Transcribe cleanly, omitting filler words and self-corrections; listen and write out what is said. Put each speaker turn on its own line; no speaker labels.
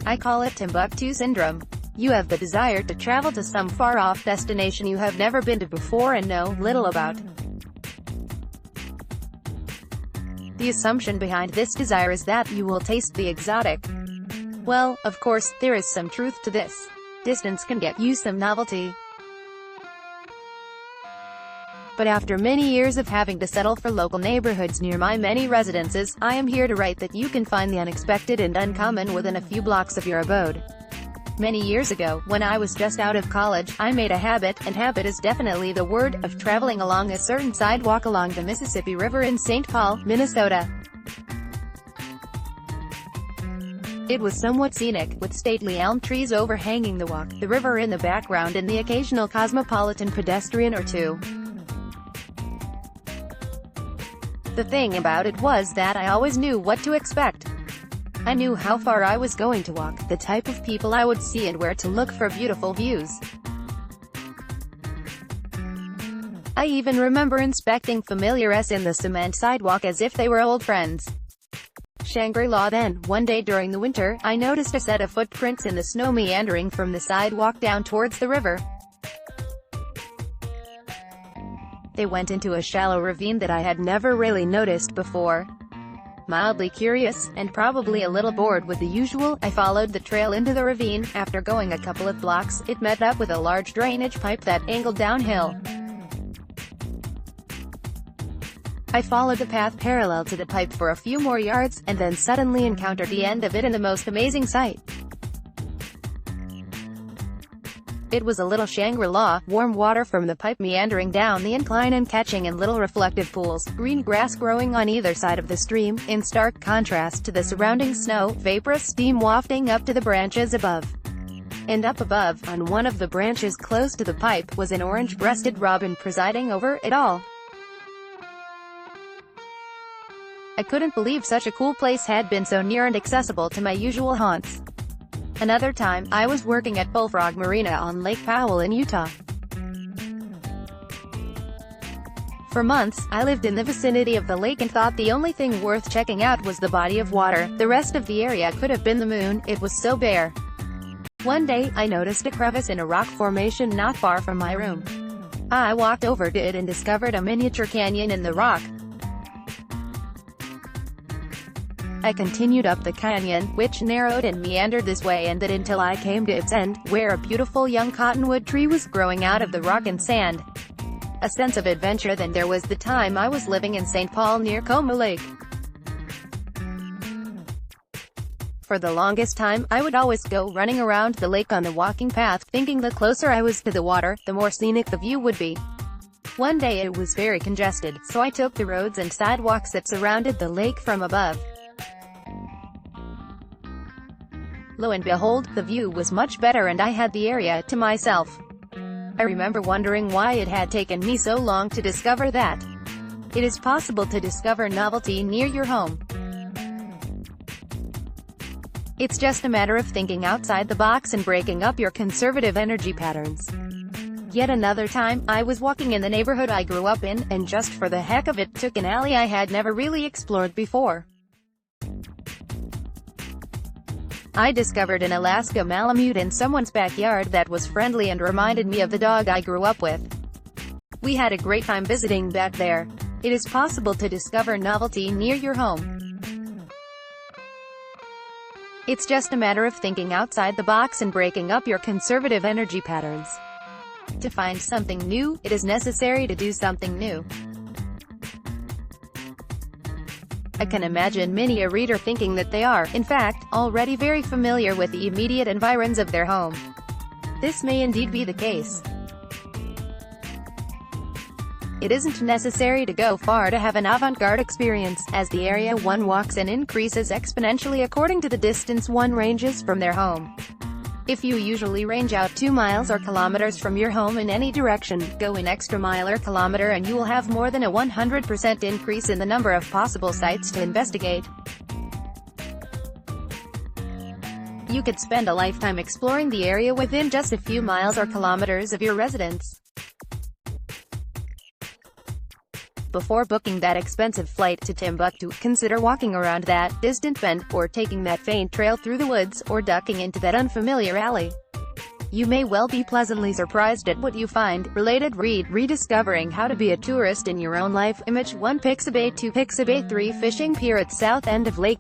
I call it Timbuktu Syndrome. You have the desire to travel to some far-off destination you have never been to before and know little about. The assumption behind this desire is that you will taste the exotic. Well, of course, there is some truth to this. Distance can get you some novelty. But after many years of having to settle for local neighborhoods near my many residences, I am here to write that you can find the unexpected and uncommon within a few blocks of your abode. Many years ago, when I was just out of college, I made a habit, and habit is definitely the word, of traveling along a certain sidewalk along the Mississippi River in St. Paul, Minnesota. It was somewhat scenic, with stately elm trees overhanging the walk, the river in the background and the occasional cosmopolitan pedestrian or two. The thing about it was that I always knew what to expect. I knew how far I was going to walk, the type of people I would see and where to look for beautiful views. I even remember inspecting familiars in the cement sidewalk as if they were old friends. Shangri-La. Then, one day during the winter, I noticed a set of footprints in the snow meandering from the sidewalk down towards the river. They went into a shallow ravine that I had never really noticed before. Mildly curious, and probably a little bored with the usual, I followed the trail into the ravine. After going a couple of blocks, it met up with a large drainage pipe that angled downhill. I followed the path parallel to the pipe for a few more yards, and then suddenly encountered the end of it in the most amazing sight. It was a little Shangri-La, warm water from the pipe meandering down the incline and catching in little reflective pools, green grass growing on either side of the stream, in stark contrast to the surrounding snow, vaporous steam wafting up to the branches above. And up above, on one of the branches close to the pipe, was an orange-breasted robin presiding over it all. I couldn't believe such a cool place had been so near and accessible to my usual haunts. Another time, I was working at Bullfrog Marina on Lake Powell in Utah. For months, I lived in the vicinity of the lake and thought the only thing worth checking out was the body of water. The rest of the area could have been the moon, it was so bare. One day, I noticed a crevice in a rock formation not far from my room. I walked over to it and discovered a miniature canyon in the rock. I continued up the canyon, which narrowed and meandered this way and that until I came to its end, where a beautiful young cottonwood tree was growing out of the rock and sand. A sense of adventure. Then there was the time I was living in St. Paul near Como Lake. For the longest time, I would always go running around the lake on the walking path, thinking the closer I was to the water, the more scenic the view would be. One day it was very congested, so I took the roads and sidewalks that surrounded the lake from above. Lo and behold, the view was much better and I had the area to myself. I remember wondering why it had taken me so long to discover that. It is possible to discover novelty near your home. It's just a matter of thinking outside the box and breaking up your conservative energy patterns. Yet another time, I was walking in the neighborhood I grew up in, and just for the heck of it, took an alley I had never really explored before. I discovered an Alaska Malamute in someone's backyard that was friendly and reminded me of the dog I grew up with. We had a great time visiting back there. It is possible to discover novelty near your home. It's just a matter of thinking outside the box and breaking up your conservative energy patterns. To find something new, it is necessary to do something new. I can imagine many a reader thinking that they are, in fact, already very familiar with the immediate environs of their home. This may indeed be the case. It isn't necessary to go far to have an avant-garde experience, as the area one walks in increases exponentially according to the distance one ranges from their home. If you usually range out 2 miles or kilometers from your home in any direction, go an extra mile or kilometer and you will have more than a 100% increase in the number of possible sites to investigate. You could spend a lifetime exploring the area within just a few miles or kilometers of your residence. before booking that expensive flight to Timbuktu. Consider walking around that distant bend, or taking that faint trail through the woods, or ducking into that unfamiliar alley. You may well be pleasantly surprised at what you find. Related read Rediscovering How to Be a Tourist in Your Own Life. Image 1 Pixabay 2 Pixabay 3 Fishing pier at south end of lake.